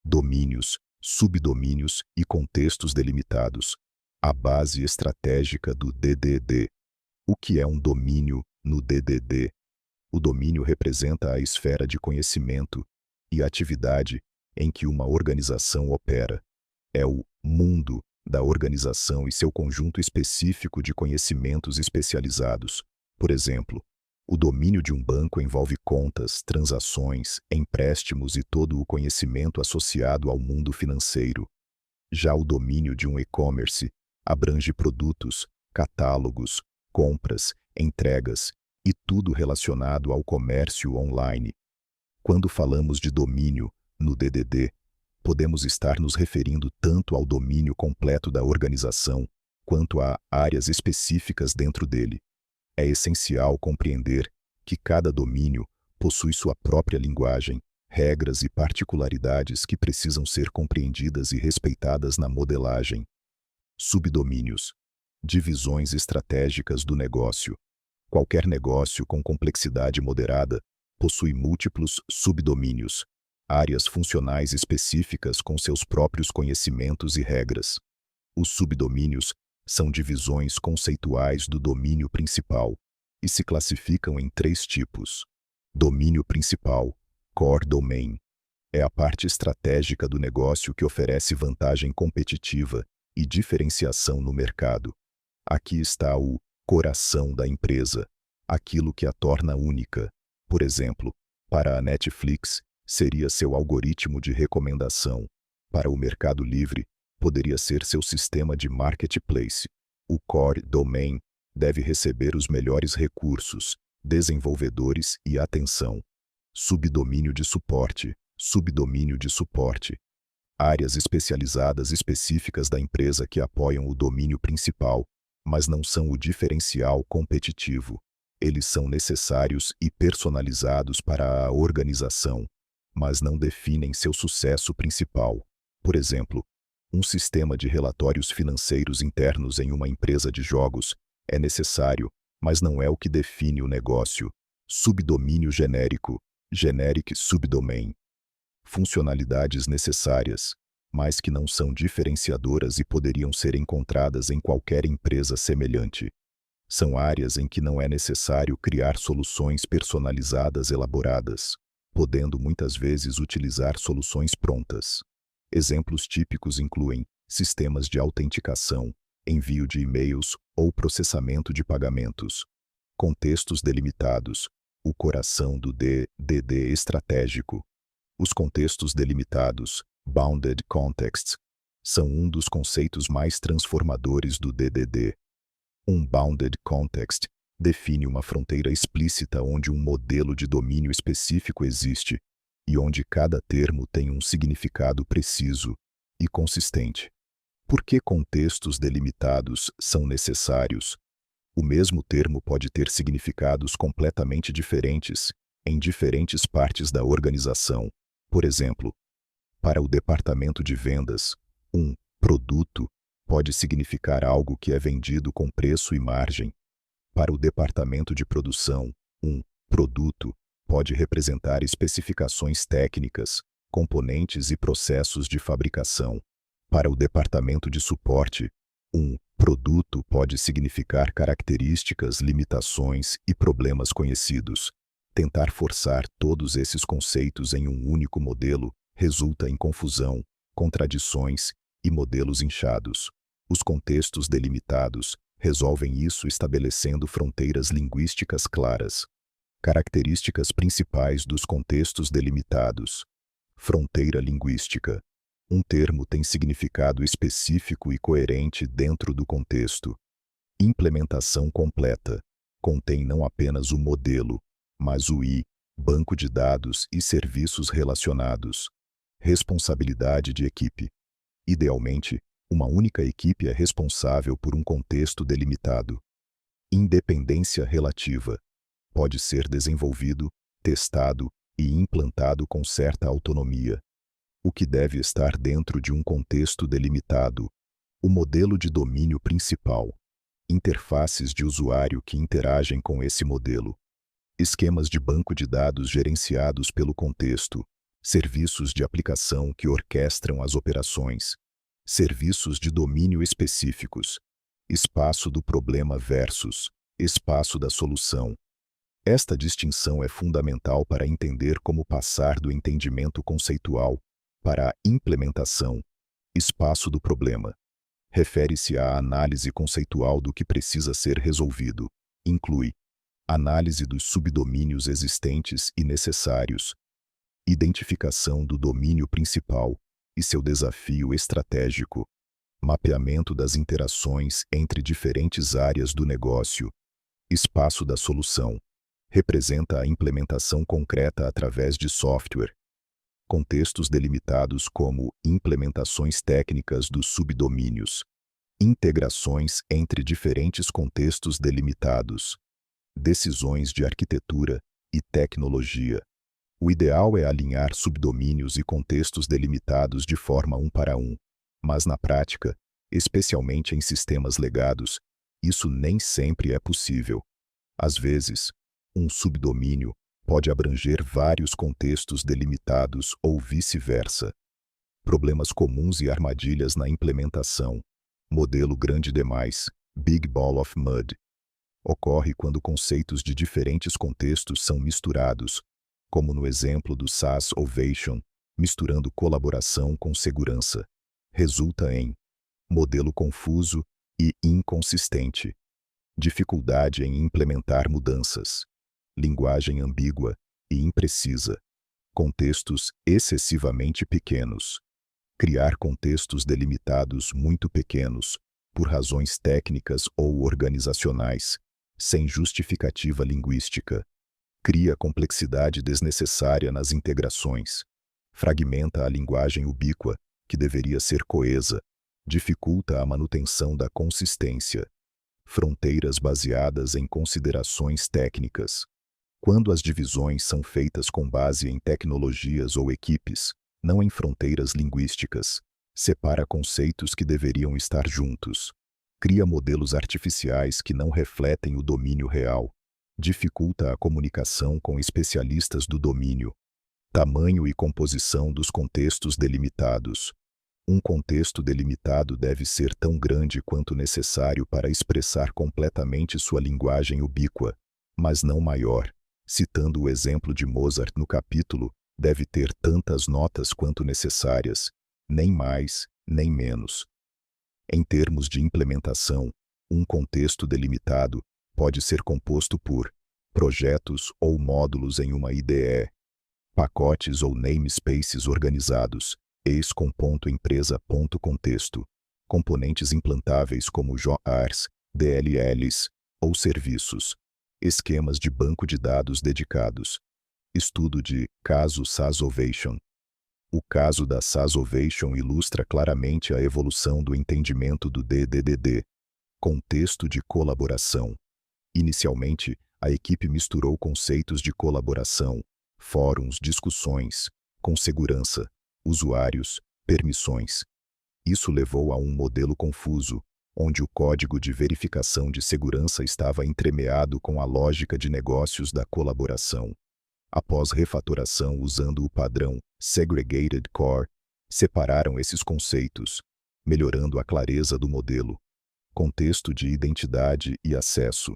domínios, subdomínios e contextos delimitados. A base estratégica do DDD. O que é um domínio no DDD? O domínio representa a esfera de conhecimento e atividade em que uma organização opera. É o mundo da organização e seu conjunto específico de conhecimentos especializados. Por exemplo, o domínio de um banco envolve contas, transações, empréstimos e todo o conhecimento associado ao mundo financeiro. Já o domínio de um e-commerce abrange produtos, catálogos, compras, entregas e tudo relacionado ao comércio online. Quando falamos de domínio no DDD, podemos estar nos referindo tanto ao domínio completo da organização quanto a áreas específicas dentro dele. É essencial compreender que cada domínio possui sua própria linguagem, regras e particularidades que precisam ser compreendidas e respeitadas na modelagem. Subdomínios. Divisões estratégicas do negócio. Qualquer negócio com complexidade moderada possui múltiplos subdomínios, áreas funcionais específicas com seus próprios conhecimentos e regras. Os subdomínios são divisões conceituais do domínio principal e se classificam em 3 tipos. Domínio principal, core domain, é a parte estratégica do negócio que oferece vantagem competitiva e diferenciação no mercado. Aqui está o coração da empresa, aquilo que a torna única. Por exemplo, para a Netflix, seria seu algoritmo de recomendação. Para o Mercado Livre, poderia ser seu sistema de marketplace. O core domain deve receber os melhores recursos, desenvolvedores e atenção. Subdomínio de suporte, subdomínio de suporte. Áreas especializadas específicas da empresa que apoiam o domínio principal, mas não são o diferencial competitivo. Eles são necessários e personalizados para a organização, mas não definem seu sucesso principal. Por exemplo, um sistema de relatórios financeiros internos em uma empresa de jogos é necessário, mas não é o que define o negócio. Subdomínio genérico, generic subdomain. Funcionalidades necessárias, mas que não são diferenciadoras e poderiam ser encontradas em qualquer empresa semelhante. São áreas em que não é necessário criar soluções personalizadas elaboradas, podendo muitas vezes utilizar soluções prontas. Exemplos típicos incluem sistemas de autenticação, envio de e-mails ou processamento de pagamentos. Contextos delimitados, o coração do DDD estratégico. Os contextos delimitados, bounded contexts, são um dos conceitos mais transformadores do DDD. Um bounded context define uma fronteira explícita onde um modelo de domínio específico existe e onde cada termo tem um significado preciso e consistente. Por que contextos delimitados são necessários? O mesmo termo pode ter significados completamente diferentes em diferentes partes da organização. Por exemplo, para o departamento de vendas, um produto pode significar algo que é vendido com preço e margem. Para o departamento de produção, um produto pode representar especificações técnicas, componentes e processos de fabricação. Para o departamento de suporte, um produto pode significar características, limitações e problemas conhecidos. Tentar forçar todos esses conceitos em um único modelo resulta em confusão, contradições e modelos inchados. Os contextos delimitados resolvem isso estabelecendo fronteiras linguísticas claras. Características principais dos contextos delimitados. Fronteira linguística. Um termo tem significado específico e coerente dentro do contexto. Implementação completa. Contém não apenas o modelo, mas o banco de dados e serviços relacionados. Responsabilidade de equipe. Idealmente, uma única equipe é responsável por um contexto delimitado. Independência relativa. Pode ser desenvolvido, testado e implantado com certa autonomia. O que deve estar dentro de um contexto delimitado. O modelo de domínio principal. Interfaces de usuário que interagem com esse modelo. Esquemas de banco de dados gerenciados pelo contexto. serviços de aplicação que orquestram as operações, serviços de domínio específicos, espaço do problema versus espaço da solução. Esta distinção é fundamental para entender como passar do entendimento conceitual para a implementação. Espaço do problema refere-se à análise conceitual do que precisa ser resolvido. Inclui análise dos subdomínios existentes e necessários, identificação do domínio principal e seu desafio estratégico, mapeamento das interações entre diferentes áreas do negócio. Espaço da solução representa a implementação concreta através de software. Contextos delimitados como implementações técnicas dos subdomínios, integrações entre diferentes contextos delimitados, decisões de arquitetura e tecnologia. O ideal é alinhar subdomínios e contextos delimitados de forma um para um, mas na prática, especialmente em sistemas legados, isso nem sempre é possível. Às vezes, um subdomínio pode abranger vários contextos delimitados ou vice-versa. Problemas comuns e armadilhas na implementação. Modelo grande demais, Big Ball of Mud. Ocorre quando conceitos de diferentes contextos são misturados, como no exemplo do SaaS Ovation, misturando colaboração com segurança. Resulta em modelo confuso e inconsistente, dificuldade em implementar mudanças, linguagem ambígua e imprecisa, contextos excessivamente pequenos, criar contextos delimitados muito pequenos, por razões técnicas ou organizacionais, sem justificativa linguística, cria complexidade desnecessária nas integrações, fragmenta a linguagem ubíqua, que deveria ser coesa, dificulta a manutenção da consistência, fronteiras baseadas em considerações técnicas. Quando as divisões são feitas com base em tecnologias ou equipes, não em fronteiras linguísticas, separa conceitos que deveriam estar juntos, cria modelos artificiais que não refletem o domínio real, dificulta a comunicação com especialistas do domínio. Tamanho e composição dos contextos delimitados. Um contexto delimitado deve ser tão grande quanto necessário para expressar completamente sua linguagem ubíqua, mas não maior. Citando o exemplo de Mozart no capítulo, deve ter tantas notas quanto necessárias, nem mais, nem menos. Em termos de implementação, um contexto delimitado pode ser composto por projetos ou módulos em uma IDE, pacotes ou namespaces organizados, ex com ponto empresa ponto contexto, componentes implantáveis como JARs, DLLs ou serviços, esquemas de banco de dados dedicados. Estudo de caso SaaS Ovation. O caso da SaaS Ovation ilustra claramente a evolução do entendimento do DDD, contexto de colaboração. Inicialmente, a equipe misturou conceitos de colaboração, fóruns, discussões, com segurança, usuários, permissões. Isso levou a um modelo confuso, onde o código de verificação de segurança estava entremeado com a lógica de negócios da colaboração. Após refatoração usando o padrão Segregated Core, separaram esses conceitos, melhorando a clareza do modelo. Contexto de identidade e acesso,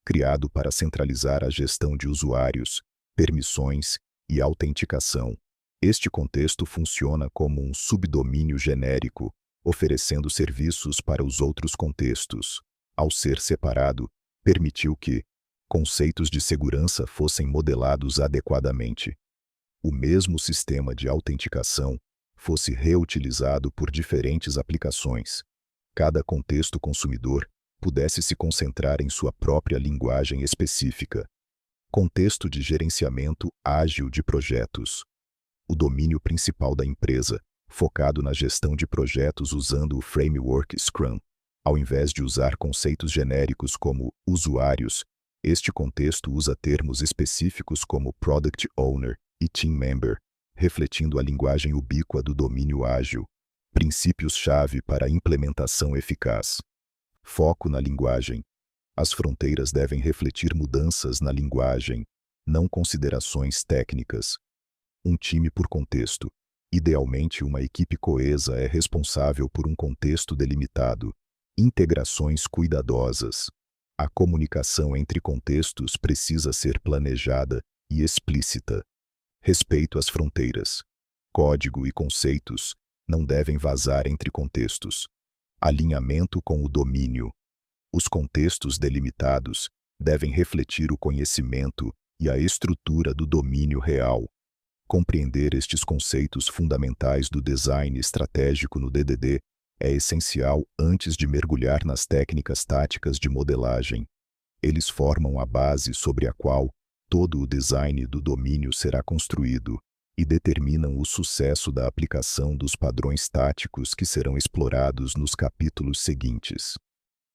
criado para centralizar a gestão de usuários, permissões e autenticação. Este contexto funciona como um subdomínio genérico, oferecendo serviços para os outros contextos. Ao ser separado, permitiu que conceitos de segurança fossem modelados adequadamente. O mesmo sistema de autenticação fosse reutilizado por diferentes aplicações. Cada contexto consumidor pudesse se concentrar em sua própria linguagem específica. Contexto de gerenciamento ágil de projetos. O domínio principal da empresa, focado na gestão de projetos usando o framework Scrum. Ao invés de usar conceitos genéricos como usuários, este contexto usa termos específicos como Product Owner e Team Member, refletindo a linguagem ubíqua do domínio ágil. Princípios-chave para a implementação eficaz. Foco na linguagem. As fronteiras devem refletir mudanças na linguagem, não considerações técnicas. Um time por contexto. Idealmente, uma equipe coesa é responsável por um contexto delimitado. Integrações cuidadosas. A comunicação entre contextos precisa ser planejada e explícita. Respeito às fronteiras. Código e conceitos não devem vazar entre contextos. Alinhamento com o domínio. Os contextos delimitados devem refletir o conhecimento e a estrutura do domínio real. Compreender estes conceitos fundamentais do design estratégico no DDD é essencial antes de mergulhar nas técnicas táticas de modelagem. Eles formam a base sobre a qual todo o design do domínio será construído e determinam o sucesso da aplicação dos padrões táticos que serão explorados nos capítulos seguintes.